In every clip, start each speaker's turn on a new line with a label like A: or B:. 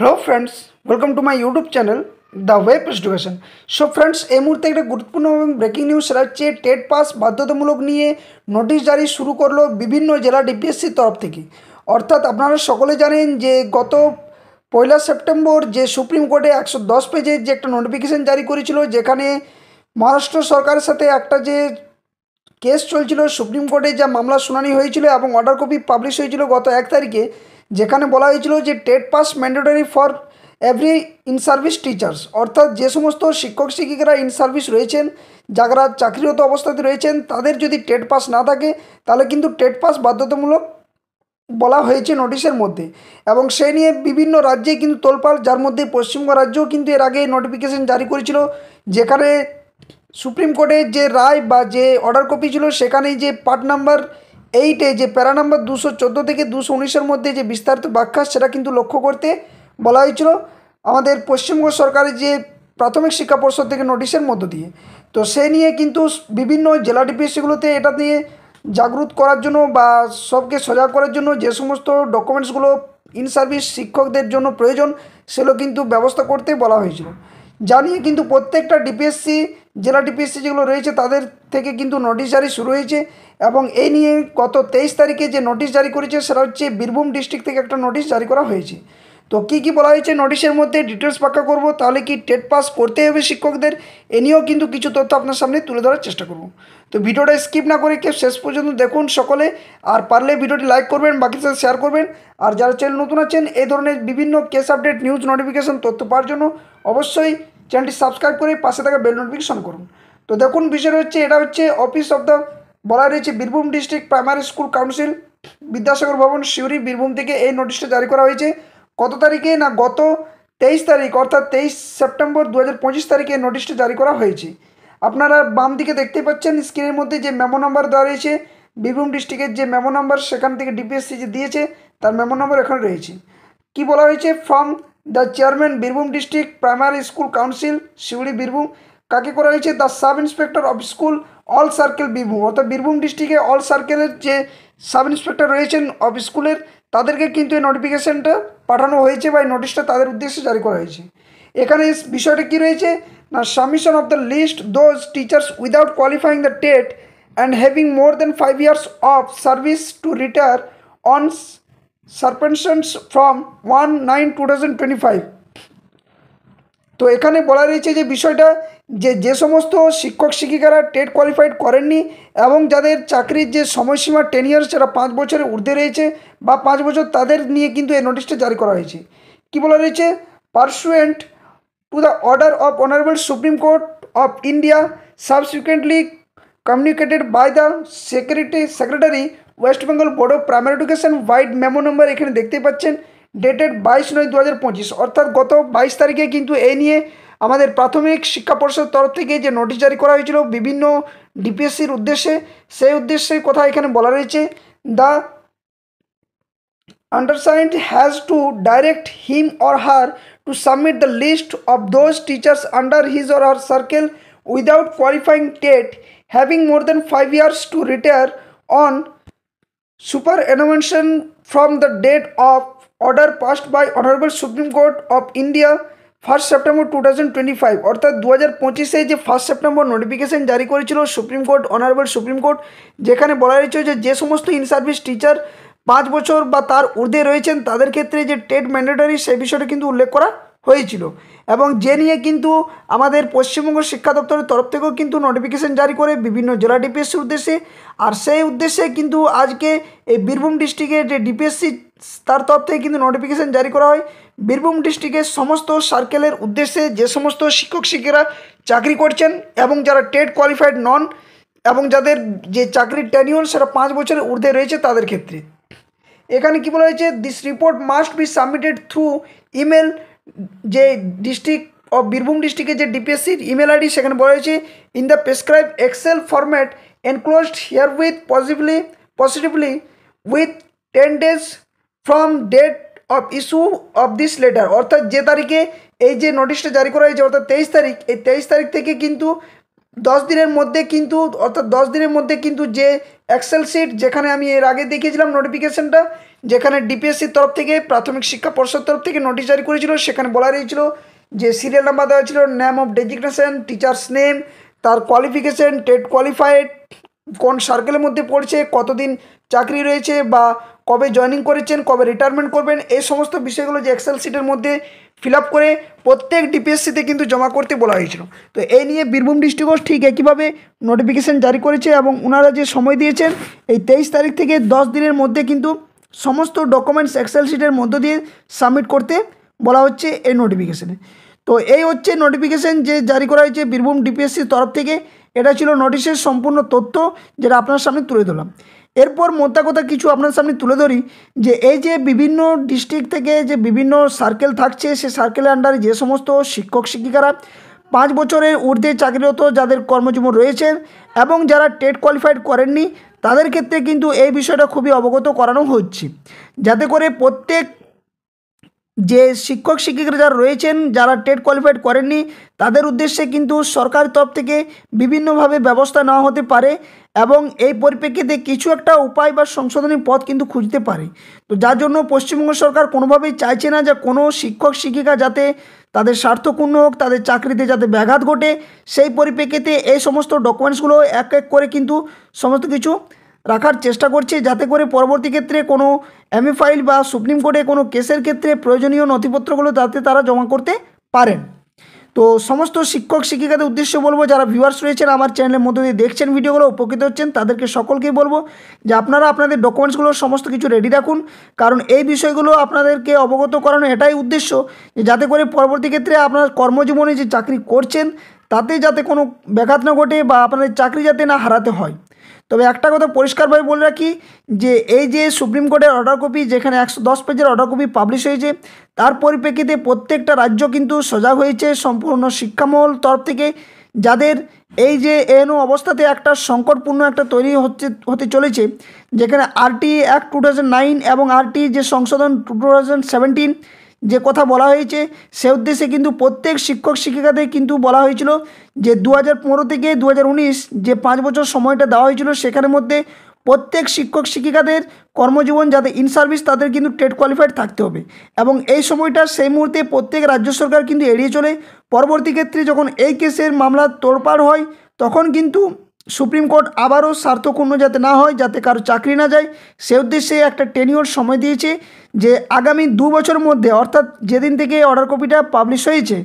A: Hello friends, welcome to my YouTube channel the web education. So friends, এই মুহূর্তে একটা গুরুত্বপূর্ণ এবং ব্রেকিং নিউজ সেটা হচ্ছে টেট পাস বাধ্যতামূলক নিয়ে নোটিশ জারি শুরু করলো বিভিন্ন জেলা ডিপিএসসির তরফ থেকে। অর্থাৎ আপনারা সকলে জানেন যে গত 1 সেপ্টেম্বর যে সুপ্রিম কোর্টে 110 পেজের যে একটা নোটিফিকেশন জারি করেছিল, যেখানে মহারাষ্ট্র সরকারের সাথে একটা যে কেস চলছিল সুপ্রিম কোর্টে, যা মামলা শুনানি হয়েছিল এবং অর্ডার কপি পাবলিশ হয়েছিল গত 1 তারিখে, যেখানে বলা হয়েছিল যে TET pass mandatory for every in service teachers. অর্থাৎ যে সমস্ত শিক্ষক শিক্ষিকারা ইন সার্ভিস রয়েছেন, যারা চাকরিরত অবস্থাতে রয়েছেন, তাদের যদি টেট পাস না থাকে তাহলে কিন্তু টেট পাস বাধ্যতামূলক বলা হয়েছে নোটিশের মধ্যে। এবং সেই নিয়ে বিভিন্ন রাজ্যে কিন্তু তোলপাড়, যার মধ্যে পশ্চিমবঙ্গ রাজ্যও কিন্তু এর আগে নোটিফিকেশন জারি করেছিল, যেখানে সুপ্রিম কোর্টের যে রায় বা যে অর্ডার কপি ছিল সেখানেই যে পার্ট নাম্বার 8-এ যে প্যারা নাম্বার 214 থেকে 219-এর মধ্যে যে বিস্তারিত ব্যাখ্যা, সেটা কিন্তু লক্ষ্য করতে বলা হয়েছিল আমাদের পশ্চিমবঙ্গ সরকারের যে প্রাথমিক শিক্ষা পর্ষদ থেকে নোটিশের মধ্য দিয়ে। তো সেই নিয়ে কিন্তু বিভিন্ন জেলা ডিপিএসসিগুলোতে এটা নিয়ে জাগরুক করার জন্য বা সবকে সজাগ করার জন্য যে সমস্ত ডকুমেন্টসগুলো ইন সার্ভিস শিক্ষকদের জন্য প্রয়োজন, সেগুলো কিন্তু ব্যবস্থা করতে বলা হয়েছিল। জানিয়ে কিন্তু প্রত্যেকটা ডিপিএসসি, জেলা ডিপিএসসি যেগুলো রয়েছে তাদের থেকে কিন্তু নোটিশ জারি শুরু হয়েছে। এবং এই নিয়ে গত 23 তারিখে যে নোটিশ জারি করেছে সেটা হচ্ছে বীরভূম ডিস্ট্রিক্ট থেকে একটা নোটিশ জারি করা হয়েছে। তো কী কী বলা হয়েছে নোটিশের মধ্যে ডিটেলস ব্যাখ্যা করব। তাহলে কি টেট পাস করতে হবে শিক্ষকদের, এ নিয়েও কিন্তু কিছু তথ্য আপনার সামনে তুলে ধরার চেষ্টা করব। তো ভিডিওটা স্কিপ না করে কেউ শেষ পর্যন্ত দেখুন সকলে, আর পারলে ভিডিওটি লাইক করবেন, বাকির সাথে শেয়ার করবেন। আর যারা চ্যানেল নতুন আছেন, এই ধরনের বিভিন্ন কেস আপডেট, নিউজ নোটিফিকেশন তথ্য পাওয়ার জন্য অবশ্যই চ্যানেলটি সাবস্ক্রাইব করে পাশে থাকা বেল নোটিফিকেশন করুন। তো দেখুন, বিষয় হচ্ছে এটা হচ্ছে অফিস অফ দ্য বলা রয়েছে Birbhum district primary school council, Vidyasagar ভবন, সিউড়ি, বীরভূম থেকে এই নোটিশটা জারি করা হয়েছে। কত তারিখে না গত 23 তারিখ, অর্থাৎ 23 সেপ্টেম্বর 2025 তারিখে নোটিশটা জারি করা হয়েছে। আপনারা বাম দিকে দেখতে পাচ্ছেন স্ক্রিনের মধ্যে যে মেমো নাম্বার দেওয়া রয়েছে, বীরভূম ডিস্ট্রিক্টের যে মেমো নাম্বার সেখান থেকে ডিপিএসসি যে দিয়েছে তার মেমো নাম্বার এখানে রয়েছে। কি বলা হয়েছে? From the chairman Birbhum district primary school council Suri Birbhum. কাকে করা হয়েছে? The sub inspector of school all circle Birbhum. অর্থাৎ বীরভূম ডিস্ট্রিক্টে অল সার্কেলের যে সাব ইন্সপেক্টর রয়েছেন অফ স্কুলের, তাদেরকে কিন্তু এই নোটিফিকেশানটা পাঠানো হয়েছে বা এই নোটিশটা তাদের উদ্দেশ্যে জারি করা হয়েছে। এখানে বিষয়টা কী রয়েছে না, submission of the list those teachers without qualifying the TET and having more than 5 years of service to retire on suspensions from 1/9/2025। তো এখানে বলা রয়েছে যে বিষয়টা যে সমস্ত শিক্ষক শিক্ষিকারা টেট কোয়ালিফাইড করেননি এবং যাদের চাকরির যে সময়সীমা 10 years সেটা 5 বছরের ঊর্ধ্বে রয়েছে বা 5 বছর, তাদের নিয়ে কিন্তু এই নোটিশটা জারি করা হয়েছে। কি বলা রয়েছে? Pursuant to the order of honourable Supreme Court of India subsequently communicated by the secretary West Bengal board of primary education vide memo number এখানে দেখতেই পাচ্ছেন, ডেটেড 22/9/2025। অর্থাৎ গত 22 তারিখে কিন্তু এই নিয়ে আমাদের প্রাথমিক শিক্ষা পর্ষদ তরফ থেকে যে নোটিশ জারি করা হয়েছিল বিভিন্ন ডিপিএসসির উদ্দেশ্যে, সেই উদ্দেশ্যে কথা এখানে বলা রয়েছে, the undersigned has to direct him or her to submit the list of those teachers under his or her circle without qualifying TET having more than 5 years to retire on superannuation from the date of order passed by Honorable Supreme Court of India 1 September 2025। অর্থাৎ 2025-এ যে 1 September notification জারি করেছিল supreme court, honourable Supreme court, যেখানে বলা হয়েছে যে সমস্ত in service teacher 5 বছর বা তার ঊর্ধ্বে রয়েছেন তাদের ক্ষেত্রে যে টেট ম্যান্ডেটরি, সেই বিষয়টা কিন্তু উল্লেখ করা হয়েছিল। এবং যে নিয়ে কিন্তু আমাদের পশ্চিমবঙ্গ শিক্ষা দপ্তরের তরফ থেকেও কিন্তু নোটিফিকেশন জারি করে বিভিন্ন জেলা ডিপিএসসির উদ্দেশ্যে। আর সেই উদ্দেশ্যে কিন্তু আজকে এই বীরভূম ডিস্ট্রিক্টের যে ডিপিএসসি, তার তরফ থেকে কিন্তু নোটিফিকেশন জারি করা হয় বীরভূম ডিস্ট্রিক্টের সমস্ত সার্কেলের উদ্দেশ্যে, যে সমস্ত শিক্ষক শিক্ষিকারা চাকরি করছেন এবং যারা টেট কোয়ালিফাইড নন এবং যাদের যে চাকরির টেনিওর সেটা 5 বছরের ঊর্ধ্বে রয়েছে তাদের ক্ষেত্রে। এখানে কী বলা হয়েছে? This report must be submitted through email. যে ডিস্ট্রিক্ট অফ বীরভূম ডিস্ট্রিক্টের যে ডিপিএসসির ইমেল আইডি, সেখানে বলা হয়েছে in the prescribe excel format enclosed herewith positively with 10 days from date of issue of this letter. অর্থাৎ যে তারিখে এই যে নোটিশটা জারি করা হয়েছে, অর্থাৎ 23 তারিখ, এই 23 তারিখ থেকে কিন্তু 10 দিনের মধ্যে কিন্তু, অর্থাৎ 10 দিনের মধ্যে কিন্তু যে এক্সেল শিট, যেখানে আমি এর আগে দেখিয়েছিলাম নোটিফিকেশানটা, যেখানে ডিপিএসসির তরফ থেকে প্রাথমিক শিক্ষা পর্ষদ তরফ থেকে নোটিশ জারি করেছিল। সেখানে বলা রয়েছিল যে সিরিয়াল নাম্বার দেওয়া ছিল, name of designation, teachers name, তার কোয়ালিফিকেশন, টেট কোয়ালিফাইড, কোন সার্কেলের মধ্যে পড়ছে, কতদিন চাকরি রয়েছে বা কবে জয়েনিং করেছেন, কবে রিটায়ারমেন্ট করবেন, এই সমস্ত বিষয়গুলো যে এক্সেল শিটের মধ্যে ফিল আপ করে প্রত্যেক ডিপিএসসিতে কিন্তু জমা করতে বলা হয়েছিল। তো এই নিয়ে বীরভূম ডিস্ট্রিক্টও ঠিক একইভাবে নোটিফিকেশান জারি করেছে এবং ওনারা যে সময় দিয়েছেন এই 23 তারিখ থেকে 10 দিনের মধ্যে কিন্তু সমস্ত ডকুমেন্টস এক্সেল শিটের মধ্য দিয়ে সাবমিট করতে বলা হচ্ছে এই নোটিফিকেশানে। তো এই হচ্ছে নোটিফিকেশান যে জারি করা হয়েছে বীরভূম ডিপিএসসির তরফ থেকে। এটা ছিল নোটিশের সম্পূর্ণ তথ্য, যেটা আপনার সামনে তুলে ধরলাম। এরপর মোদ্দা কথা কিছু আপনার সামনে তুলে ধরি যে এই যে বিভিন্ন ডিস্ট্রিক্ট থেকে যে বিভিন্ন সার্কেল থাকছে, সে সার্কেলের আন্ডারে যে সমস্ত শিক্ষক শিক্ষিকারা 5 বছরের ঊর্ধ্বে চাকরিরত যাদের কর্মজীবন রয়েছেন এবং যারা টেট কোয়ালিফাইড করেননি, তাদের ক্ষেত্রে কিন্তু এই বিষয়টা খুবই অবগত করানো হচ্ছে, যাতে করে প্রত্যেক যে শিক্ষক শিক্ষিকারা যারা রয়েছেন, যারা টেট কোয়ালিফাইড করেননি, তাদের উদ্দেশ্যে কিন্তু সরকারের তরফ থেকে বিভিন্নভাবে ব্যবস্থা নেওয়া হতে পারে এবং এই পরিপ্রেক্ষিতে কিছু একটা উপায় বা সংশোধনী পথ কিন্তু খুঁজতে পারে। তো যার জন্য পশ্চিমবঙ্গ সরকার কোনোভাবেই চাইছে না যে কোনো শিক্ষক শিক্ষিকা যাতে তাদের স্বার্থপূর্ণ হোক, তাদের চাকরিতে যাতে ব্যাঘাত ঘটে। সেই পরিপ্রেক্ষিতে এই সমস্ত ডকুমেন্টসগুলো এক এক করে কিন্তু সমস্ত কিছু রাখার চেষ্টা করছে, যাতে করে পরবর্তী ক্ষেত্রে কোনো এমএ ফাইল বা সুপ্রিম কোর্টে কোনো কেসের ক্ষেত্রে প্রয়োজনীয় নথিপত্রগুলো যাতে তারা জমা করতে পারেন। তো সমস্ত শিক্ষক শিক্ষিকাদের উদ্দেশ্যে বলবো, যারা ভিউয়ার্স রয়েছেন আমার চ্যানেলের মধ্যে দিয়ে দেখছেন ভিডিওগুলো, উপকৃত হচ্ছেন, তাদেরকে সকলকেই বলবো যে আপনারা আপনাদের ডকুমেন্টসগুলো সমস্ত কিছু রেডি রাখুন। কারণ এই বিষয়গুলো আপনাদেরকে অবগত করানো এটাই উদ্দেশ্য যে যাতে করে পরবর্তী ক্ষেত্রে আপনার কর্মজীবনে যে চাকরি করছেন তাতে যাতে কোনো ব্যাঘাত না ঘটে বা আপনাদের চাকরি যাতে না হারাতে হয়। তবে একটা কথা পরিষ্কারভাবে বলে রাখি যে এই যে সুপ্রিম কোর্টের অর্ডার কপি, যেখানে 110 পেজের অর্ডার কপি পাবলিশ হয়েছে, তার পরিপ্রেক্ষিতে প্রত্যেকটা রাজ্য কিন্তু সজাগ হয়েছে সম্পূর্ণ শিক্ষামহল তরফ থেকে, যাদের এই যে এনো অবস্থাতে একটা সংকটপূর্ণ একটা তৈরি হতে চলেছে, যেখানে আরটি অ্যাক্ট 2009 এবং আরটি যে সংশোধন 2017 যে কথা বলা হয়েছে, সে উদ্দেশ্যে কিন্তু প্রত্যেক শিক্ষক শিক্ষিকাদের কিন্তু বলা হয়েছিল যে 2015 থেকে 2019 যে 5 বছর সময়টা দেওয়া হয়েছিল, সেখানের মধ্যে প্রত্যেক শিক্ষক শিক্ষিকাদের কর্মজীবন যাতে ইন সার্ভিস তাদের কিন্তু টেট কোয়ালিফাইড থাকতে হবে এবং এই সময়টা সেই মুহূর্তে প্রত্যেক রাজ্য সরকার কিন্তু এড়িয়ে চলে। পরবর্তী ক্ষেত্রে যখন এই কেসের মামলা তোড়পাড় হয়, তখন কিন্তু সুপ্রিম কোর্ট আবারও স্বার্থক্ষুণ্ণ যাতে না হয়, যাতে কারো চাকরি না যায়, সে উদ্দেশ্যে একটা টেনিওর সময় দিয়েছে যে আগামী 2 বছরের মধ্যে, অর্থাৎ যেদিন থেকে অর্ডার কপিটা পাবলিশ হয়েছে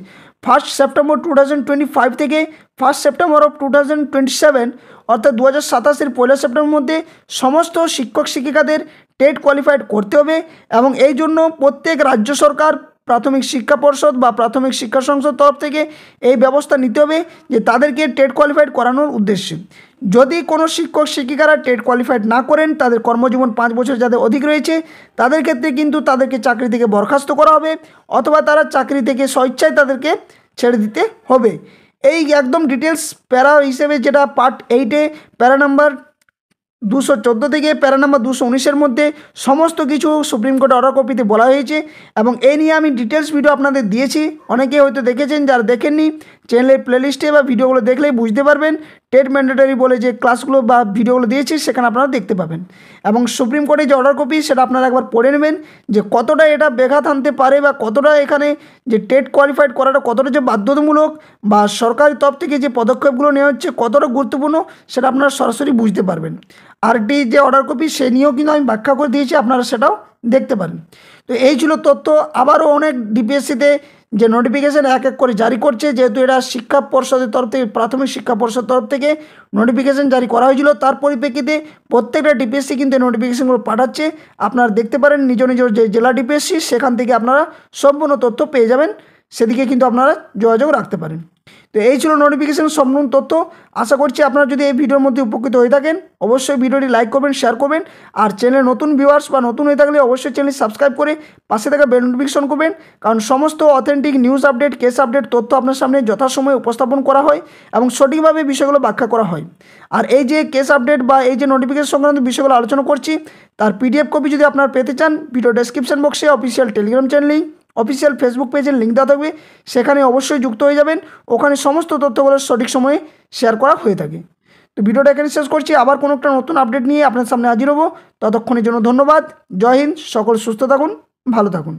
A: 1 সেপ্টেম্বর 2025 থেকে 1 সেপ্টেম্বর অফ 2027, অর্থাৎ 2027-এর 1 সেপ্টেম্বরের মধ্যে সমস্ত শিক্ষক শিক্ষিকাদের টেট কোয়ালিফাইড করতে হবে এবং এই জন্য প্রত্যেক রাজ্য সরকার, প্রাথমিক শিক্ষা পর্ষদ বা প্রাথমিক শিক্ষা সংসদ তরফ থেকে এই ব্যবস্থা নিতে হবে যে তাদেরকে টেট কোয়ালিফাইড করানোর উদ্দেশ্যে। যদি কোনো শিক্ষক শিক্ষিকারা টেট কোয়ালিফাইড না করেন, তাদের কর্মজীবন 5 বছর যাদের অধিক রয়েছে, তাদের ক্ষেত্রে কিন্তু তাদেরকে চাকরি থেকে বরখাস্ত করা হবে অথবা তারা চাকরি থেকে স্বেচ্ছায় তাদেরকে ছেড়ে দিতে হবে। এই একদম ডিটেলস প্যারা হিসেবে, যেটা পার্ট 8-এ প্যারা নাম্বার 214 থেকে প্যারা নাম্বার 219-এর মধ্যে সমস্ত কিছু সুপ্রিম কোর্ট অর্ডার কপিতে বলা হয়েছে এবং এই নিয়ে আমি ডিটেলস ভিডিও আপনাদের দিয়েছি। অনেকে হয়তো দেখেছেন, যারা দেখেননি চ্যানেলের প্লেলিস্টে বা ভিডিওগুলো দেখলেই বুঝতে পারবেন। টেট ম্যান্ডেটরি বলে যে ক্লাসগুলো বা ভিডিওগুলো দিয়েছি, সেখানে আপনারা দেখতে পাবেন এবং সুপ্রিম কোর্টের যে অর্ডার কপি সেটা আপনারা একবার পড়ে নেবেন যে কতটা এটা ব্যাঘাত আনতে পারে বা কতটা এখানে যে টেট কোয়ালিফাইড করাটা কতটা যে বাধ্যতামূলক বা সরকারি তরফ থেকে যে পদক্ষেপগুলো নেওয়া হচ্ছে কতটা গুরুত্বপূর্ণ, সেটা আপনারা সরাসরি বুঝতে পারবেন। আরটি যে অর্ডার কপি সে নিয়েও কিন্তু আমি ব্যাখ্যা করে দিয়েছি, আপনারা সেটাও দেখতে পারেন। তো এই ছিল তথ্য। আবারও অনেক ডিপিএসসিতে যে নোটিফিকেশান এক এক করে জারি করছে, যেহেতু এটা শিক্ষা পর্ষদের তরফ থেকে, প্রাথমিক শিক্ষা পর্ষদ তরফ থেকে নোটিফিকেশান জারি করা হয়েছিল, তার পরিপ্রেক্ষিতে প্রত্যেকটা ডিপিএসসি কিন্তু নোটিফিকেশানগুলো পাঠাচ্ছে। আপনারা দেখতে পারেন নিজ নিজ যে জেলা ডিপিএসসি, সেখান থেকে আপনারা সম্পূর্ণ তথ্য পেয়ে যাবেন, সেদিকে কিন্তু আপনারা যোগাযোগ রাখতে পারেন। তো এই ছিল নোটিফিকেশান সম্পূর্ণ তথ্য। আশা করছি আপনারা যদি এই ভিডিওর মধ্যে উপকৃত হয়ে থাকেন, অবশ্যই ভিডিওটি লাইক করবেন, শেয়ার করবেন, আর চ্যানেলে নতুন ভিউয়ার্স বা নতুন হয়ে থাকলে অবশ্যই চ্যানেল সাবস্ক্রাইব করে পাশে থাকা বেল নোটিফিকেশন করবেন, কারণ সমস্ত authentic news update, case update তথ্য আপনার সামনে যথাসময়ে উপস্থাপন করা হয় এবং সঠিকভাবে বিষয়গুলো ব্যাখ্যা করা হয়। আর এই যে কেস আপডেট বা এই যে নোটিফিকেশন সংক্রান্ত বিষয়গুলো আলোচনা করছি, তার পিডিএফ কপি যদি আপনারা পেতে চান, ভিডিও ডেসক্রিপশন বক্সে official Telegram channel link, official Facebook পেজের লিঙ্ক দেওয়া থাকবে, সেখানে অবশ্যই যুক্ত হয়ে যাবেন। ওখানে সমস্ত তথ্যগুলো সঠিক সময়ে শেয়ার করা হয়ে থাকে। তো ভিডিওটা এখানে শেষ করছি, আবার কোনো একটা নতুন আপডেট নিয়ে আপনার সামনে হাজির হবো। ততক্ষণের জন্য ধন্যবাদ। জয় হিন্দ। সকল সুস্থ থাকুন, ভালো থাকুন।